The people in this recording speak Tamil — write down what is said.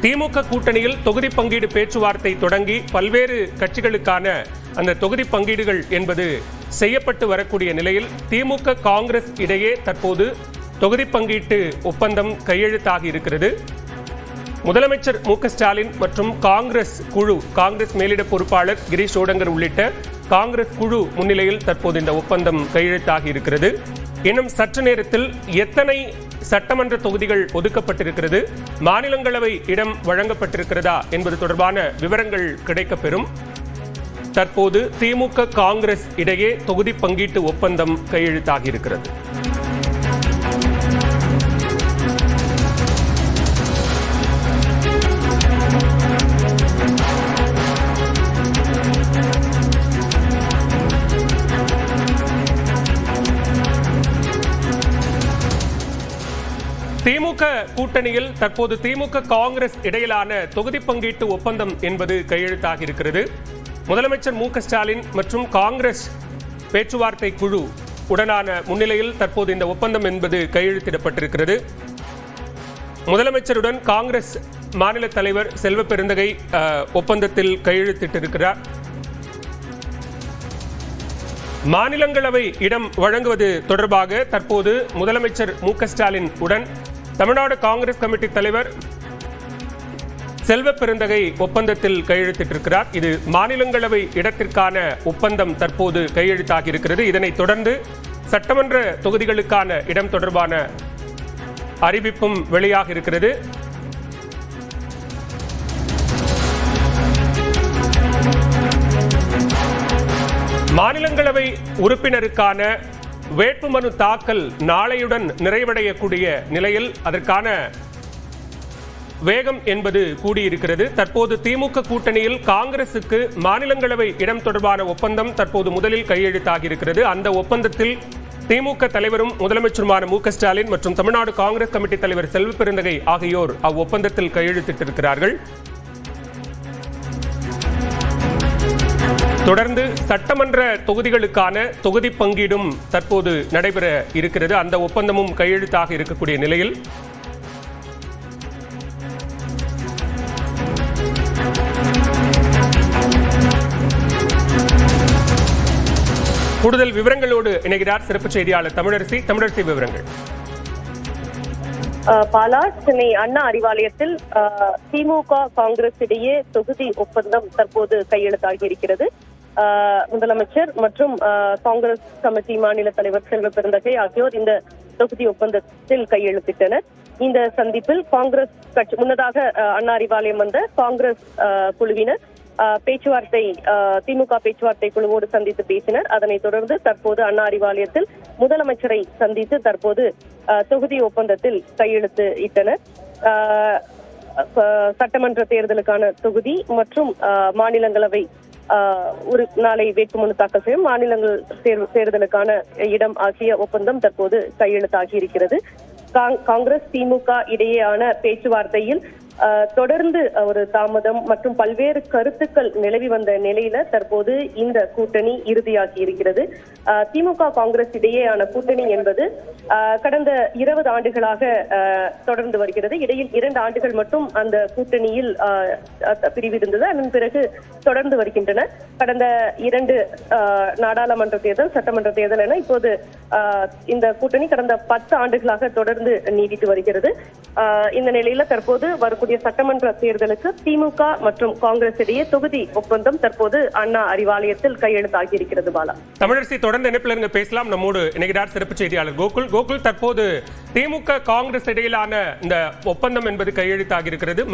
திமுக கூட்டணியில் தொகுதி பங்கீடு பேச்சுவார்த்தை தொடங்கி பல்வேறு கட்சிகளுக்கான அந்த தொகுதி பங்கீடுகள் என்பது செய்யப்பட்டு வரக்கூடிய நிலையில் திமுக காங்கிரஸ் இடையே தற்போது தொகுதி பங்கீட்டு ஒப்பந்தம் கையெழுத்தாகி இருக்கிறது. முதலமைச்சர் மு.க. ஸ்டாலின் மற்றும் காங்கிரஸ் மேலிட பொறுப்பாளர் கிரீஷ் ஓடங்கர் உள்ளிட்ட காங்கிரஸ் குழு முன்னிலையில் தற்போது இந்த ஒப்பந்தம் கையெழுத்தாகி இருக்கிறது. இன்னும் சற்று நேரத்தில் எத்தனை சட்டமன்ற தொகுதிகள் ஒதுக்கப்பட்டிருக்கிறது, மாநிலங்களவை இடம் வழங்கப்பட்டிருக்கிறதா என்பது தொடர்பான விவரங்கள் கிடைக்கப்பெறும். தற்போது திமுக காங்கிரஸ் இடையே தொகுதி பங்கீட்டு ஒப்பந்தம் கையெழுத்தாகி இருக்கிறது. திமுக கூட்டணியில் தற்போது திமுக காங்கிரஸ் இடையிலான தொகுதி பங்கீட்டு ஒப்பந்தம் என்பது கையெழுத்தாகி இருக்கிறது. முதலமைச்சர் மு.க. ஸ்டாலின் மற்றும் காங்கிரஸ் பேச்சுவார்த்தை குழு உடனான முன்னிலையில் தற்போது இந்த ஒப்பந்தம் என்பது கையெழுத்திடப்பட்டிருக்கிறது. முதலமைச்சருடன் காங்கிரஸ் மாநில தலைவர் செல்வ பெருந்தகை ஒப்பந்தத்தில் கையெழுத்திட்டிருக்கிறார். மாநிலங்களவை இடம் வழங்குவது தொடர்பாக தற்போது முதலமைச்சர் மு.க. ஸ்டாலின் உடன் தமிழ்நாடு காங்கிரஸ் கமிட்டி தலைவர் செல்வ பெருந்தகை ஒப்பந்தத்தில் கையெழுத்திட்டிருக்கிறார். இது மாநிலங்களவை இடத்திற்கான ஒப்பந்தம் தற்போது கையெழுத்தாகி இருக்கிறது. இதனைத் தொடர்ந்து சட்டமன்ற தொகுதிகளுக்கான இடம் தொடர்பான அறிவிப்பும் வெளியாக இருக்கிறது. மாநிலங்களவை உறுப்பினருக்கான வேட்புமனு தாக்கல் நாளையுடன் நிறைவடையக்கூடிய நிலையில் அதற்கான வேகம் என்பது கூடியிருக்கிறது. தற்போது திமுக கூட்டணியில் காங்கிரசுக்கு மாநிலங்களவை இடம் தொடர்பான ஒப்பந்தம் தற்போது முதலில் கையெழுத்தாகி இருக்கிறது. அந்த ஒப்பந்தத்தில் திமுக தலைவரும் முதலமைச்சருமான மு.க. ஸ்டாலின் மற்றும் தமிழ்நாடு காங்கிரஸ் கமிட்டி தலைவர் செல்வ பெருந்தகை ஆகியோர் அவ்வொப்பந்தத்தில் கையெழுத்திட்டிருக்கிறார்கள். தொடர்ந்து சட்டமன்ற தொகுதிகளுக்கான தொகுதி பங்கீடும் தற்போது நடைபெற இருக்கிறது. அந்த ஒப்பந்தமும் கையெழுத்தாக இருக்கக்கூடிய நிலையில் கூடுதல் விவரங்களோடு இணைகிறார் சிறப்பு செய்தியாளர் தமிழரசி. விவரங்கள். பாலா, சென்னை அண்ணா அறிவாலயத்தில் திமுக காங்கிரஸ் இடையே தொகுதி ஒப்பந்தம் தற்போது கையெழுத்தாகி இருக்கிறது. முதலமைச்சர் மற்றும் காங்கிரஸ் கமிட்டி மாநில தலைவர் செல்வ பெருந்தகை ஆகியோர் இந்த தொகுதி ஒப்பந்தத்தில் கையெழுத்திட்டனர். இந்த சந்திப்பில் காங்கிரஸ் கட்சி முன்னதாக அண்ணா அறிவாலயம் வந்த காங்கிரஸ் குழுவினர் திமுக பேச்சுவார்த்தை குழுவோடு சந்தித்து பேசினர். அதனைத் தொடர்ந்து தற்போது அண்ணா அறிவாலயத்தில் முதலமைச்சரை சந்தித்து தற்போது தொகுதி ஒப்பந்தத்தில் கையெழுத்து இட்டனர். சட்டமன்ற தேர்தலுக்கான தொகுதி மற்றும் மாநிலங்களவை நாளை வேட்புமனு தாக்கல் செய்யும் மாநிலங்கள் தேர்தலுக்கான இடம் ஆகிய ஒப்பந்தம் தற்போது கையெழுத்தாகி இருக்கிறது. காங்கிரஸ் திமுக இடையேயான பேச்சுவார்த்தையில் தொடர்ந்து ஒரு தாமதம் மற்றும் பல்வேறு கருத்துக்கள் நிலவி வந்த நிலையில தற்போது இந்த கூட்டணி இறுதியாகி இருக்கிறது. திமுக காங்கிரஸ் இடையேயான கூட்டணி என்பது கடந்த 20 ஆண்டுகளாக தொடர்ந்து வருகிறது. இடையில் 2 ஆண்டுகள் மட்டும் அந்த கூட்டணியில் பிரிவு இருந்தது. அதன் பிறகு தொடர்ந்து வருகின்றன. கடந்த 2 நாடாளுமன்ற தேர்தல், சட்டமன்ற தேர்தல் என இப்போது இந்த கூட்டணி கடந்த 10 ஆண்டுகளாக தொடர்ந்து நீடித்து வருகிறது. இந்த நிலையில தற்போது வரக்கூடிய சட்டமன்ற தேர்தலுக்கு திமுக மற்றும் காங்கிரஸ் இடையே தொகுதி ஒப்பந்தம் தற்போது அண்ணா அறிவாலயத்தில் கையெழுத்தாகி இருக்கிறது. பாலா, தமிழரசி தொடர்ந்து இணைப்பில் பேசலாம். நம்மோடு இணைகிறார் சிறப்பு செய்தியாளர் கோகுல். தற்போது திமுக காங்கிரஸ் இடையிலான இந்த ஒப்பந்தம் என்பது கையெழுத்தாகி இருக்கிறது.